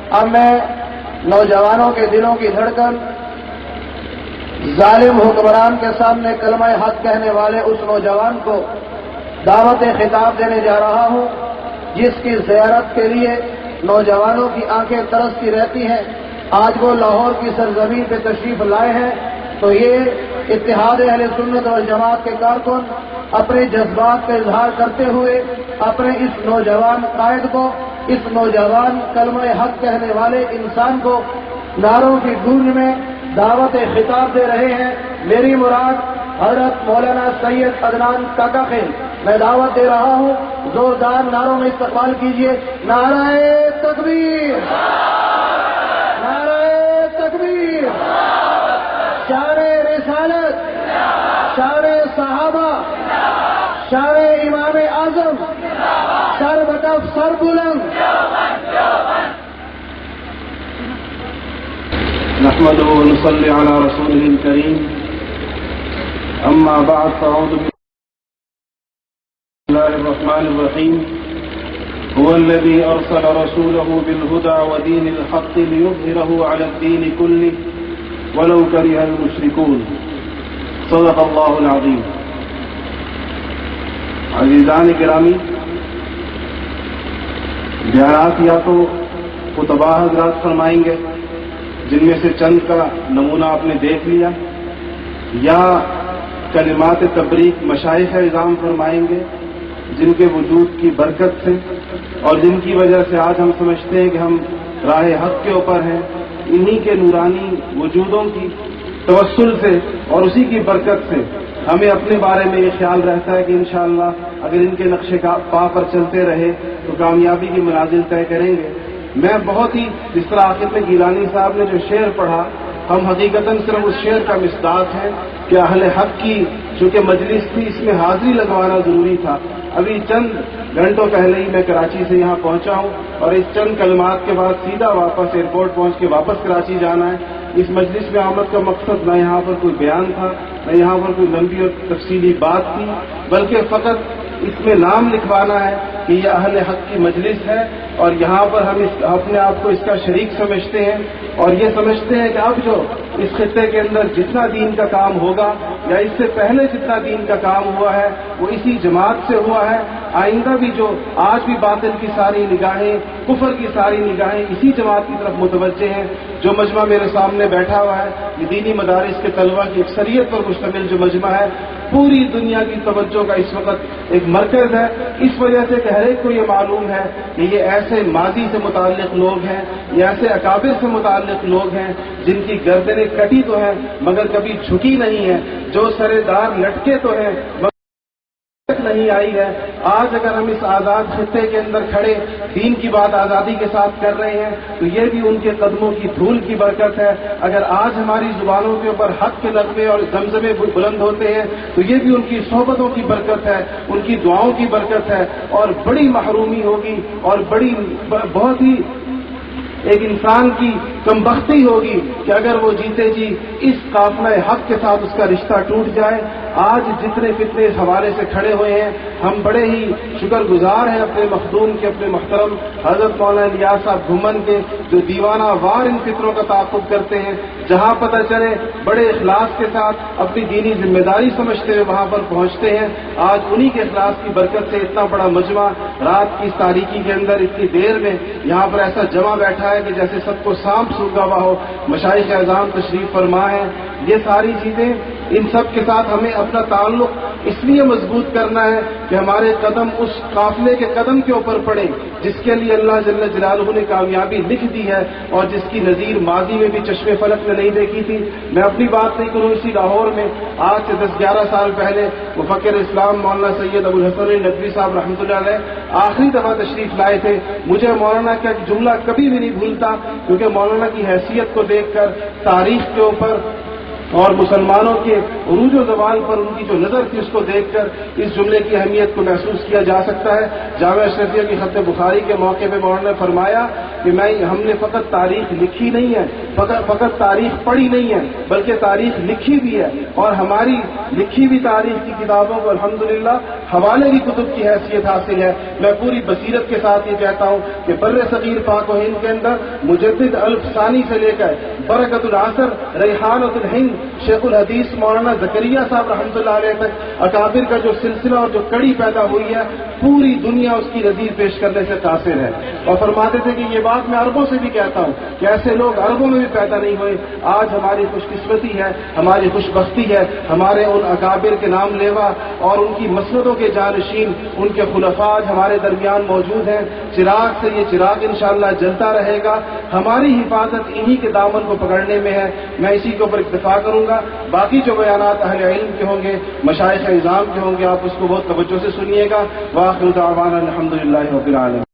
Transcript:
اب میں نوجوانوں کے دلوں کی دھڑکن ظالم حکمران کے سامنے کلمہ حق کہنے والے اس نوجوان کو دعوت خطاب دینے جا رہا ہوں جس کی زیارت کے لیے نوجوانوں کی آنکھیں ترستی رہتی ہیں۔ آج وہ لاہور کی سرزمین پہ تشریف لائے ہیں تو یہ اتحاد اہل سنت والجماعت کے کارکن اپنے جذبات کا اظہار کرتے ہوئے اپنے اس نوجوان قائد کو، اس نوجوان کلمہ حق کہنے والے انسان کو نعروں کی گونج میں دعوت خطاب دے رہے ہیں۔ میری مراد حضرت مولانا سید عدنان کاکا خیل، میں دعوت دے رہا ہوں، زوردار نعروں میں استقبال کیجیے۔ نعرہ تکبیر، نعرہ تکبیر، شان رسالت، شان صحابہ، شان امام اعظم، سر بکف سر بلند۔ نحمده ونصلي على رسوله الكريم أما بعد فأعوذ بالله الرحمن الرحيم هو الذي أرسل رسوله بالهدى ودين الحق ليظهره على الدين كله ولو كره المشركون صدق الله العظيم۔ عزیزان گرامی، بیانات یا تو خطبہ حضرات فرمائیں گے جن میں سے چند کا نمونہ آپ نے دیکھ لیا، یا کلمات تبریک مشائخ اعظام فرمائیں گے جن کے وجود کی برکت سے اور جن کی وجہ سے آج ہم سمجھتے ہیں کہ ہم راہ حق کے اوپر ہیں۔ انہی کے نورانی وجودوں کی توسل سے اور اسی کی برکت سے ہمیں اپنے بارے میں یہ خیال رہتا ہے کہ انشاءاللہ اگر ان کے نقش پا پر چلتے رہے تو کامیابی کی منازل طے کریں گے۔ میں بہت ہی جس طرح آخر میں گیلانی صاحب نے جو شعر پڑھا، ہم حقیقتاً صرف اس شعر کا مصداق ہے کہ اہل حق کی چونکہ مجلس تھی، اس میں حاضری لگوانا ضروری تھا۔ ابھی چند گھنٹوں پہلے ہی میں کراچی سے یہاں پہنچا ہوں اور اس چند کلمات کے بعد سیدھا واپس ایئرپورٹ پہنچ کے واپس کراچی جانا ہے۔ اس مجلس میں آمد کا مقصد نہ یہاں پر کوئی بیان تھا، نہ یہاں پر کوئی لمبی اور تفصیلی بات تھی، بلکہ فقط اس میں نام لکھوانا ہے کہ یہ اہل حق کی مجلس ہے اور یہاں پر ہم اپنے آپ کو اس کا شریک سمجھتے ہیں اور یہ سمجھتے ہیں کہ اب جو اس خطے کے اندر جتنا دین کا کام ہوگا یا اس سے پہلے جتنا دین کا کام ہوا ہے وہ اسی جماعت سے ہوا ہے۔ آئندہ بھی جو آج بھی باطل کی ساری نگاہیں، کفر کی ساری نگاہیں اسی جماعت کی طرف متوجہ ہیں۔ جو مجمع میرے سامنے بیٹھا ہوا ہے یہ دینی مدارس کے طلبہ کی اکثریت پر مشتمل جو مجمع ہے، پوری دنیا کی توجہ کا اس وقت ایک مرکز ہے، اس وجہ سے کہ ہر ایک کو یہ معلوم ہے کہ یہ ایسے ماضی سے متعلق لوگ ہیں، یہ ایسے اکابر سے متعلق لوگ ہیں جن کی گردنیں کٹی تو ہیں مگر کبھی جھکی نہیں ہیں، جو سرے دار لٹکے تو ہیں مگر نہیں آئی ہے۔ آج اگر ہم اس آزاد خطے کے اندر کھڑے دین کی بات آزادی کے ساتھ کر رہے ہیں تو یہ بھی ان کے قدموں کی دھول کی برکت ہے۔ اگر آج ہماری زبانوں کے اوپر حق کے لغمے اور زمزمے بلند ہوتے ہیں تو یہ بھی ان کی صحبتوں کی برکت ہے، ان کی دعاؤں کی برکت ہے، اور بڑی محرومی ہوگی اور بہت ہی ایک انسان کی کمبختی ہوگی کہ اگر وہ جیتے جی اس قافلہ حق کے ساتھ اس کا رشتہ ٹوٹ جائے۔ آج جتنے فتنے اس حوالے سے کھڑے ہوئے ہیں ہم بڑے ہی شکر گزار ہیں اپنے مخدوم کے، اپنے محترم حضرت مولانا الیاس صاحب گھمن کے، جو دیوانہ وار ان فطروں کا تعاقب کرتے ہیں۔ جہاں پتہ چلے بڑے اخلاص کے ساتھ اپنی دینی ذمہ داری سمجھتے ہوئے وہاں پر پہنچتے ہیں۔ آج انہی کے اخلاص کی برکت سے اتنا بڑا مجمع رات کی اس تاریکی کے اندر اتنی دیر میں یہاں پر ایسا جمع بیٹھا ہے کہ جیسے سب کو سانپ سونگا ہوا ہو۔ مشائخ اعظام تشریف فرما ہے۔ یہ ساری چیزیں، ان سب کے ساتھ ہمیں اپنا تعلق اس لیے مضبوط کرنا ہے کہ ہمارے قدم اس قافلے کے قدم کے اوپر پڑے جس کے لیے اللہ جل جلالہ نے کامیابی لکھ دی ہے اور جس کی نظیر ماضی میں بھی چشم فلک نے نہیں دیکھی تھی۔ میں اپنی بات نہیں کروں، اسی لاہور میں آج سے 10-11 سال پہلے مفکر اسلام مولانا سید ابو الحسن ندوی صاحب رحمۃ اللہ علیہ آخری دفعہ تشریف لائے تھے۔ مجھے مولانا کا ایک جملہ کبھی بھی نہیں بھولتا، کیونکہ مولانا کی حیثیت کو دیکھ کر، تاریخ کے اوپر اور مسلمانوں کے عروج و زوال پر ان کی جو نظر تھی اس کو دیکھ کر اس جملے کی اہمیت کو محسوس کیا جا سکتا ہے۔ جامعہ اشرفیہ کی ختم بخاری کے موقع پہ مولانا نے فرمایا کہ ہم نے فقط تاریخ لکھی نہیں ہے، فقط تاریخ پڑھی نہیں ہے، بلکہ تاریخ لکھی بھی ہے، اور ہماری لکھی ہوئی تاریخ کی کتابوں کو الحمدللہ حوالے کی کتب کی حیثیت حاصل ہے۔ میں پوری بصیرت کے ساتھ یہ کہتا ہوں کہ بر صغیر پاک و ہند کے اندر مجدد الف ثانی سے لے کر برکت العصر، ریحانۃ الہند، شیخ الحدیث مولانا زکریا صاحب رحمۃ اللہ علیہ تک اکابر کا جو سلسلہ اور جو کڑی پیدا ہوئی ہے، پوری دنیا اس کی نظیر پیش کرنے سے قاصر ہے۔ اور فرماتے تھے کہ یہ بات میں عربوں سے بھی کہتا ہوں کہ ایسے لوگ عربوں میں بھی پیدا نہیں ہوئے۔ آج ہماری خوش قسمتی ہے، ہماری خوش بختی ہے، ہمارے ان اکابر کے نام لیوا اور ان کی مسندوں کے جانشین، ان کے خلفاء آج ہمارے درمیان موجود ہیں۔ چراغ سے یہ چراغ انشاءاللہ جلتا رہے گا۔ ہماری حفاظت انہی کے دامن کو پکڑنے میں ہے۔ میں اسی کے اوپر اکتفا کروں گا۔ باقی جو بیانات اہل علم کے ہوں گے، مشائخ اعظام کے ہوں گے، آپ اس کو بہت توجہ سے سنیے گا۔ وآخر دعوانا الحمدللہ رب العالمین۔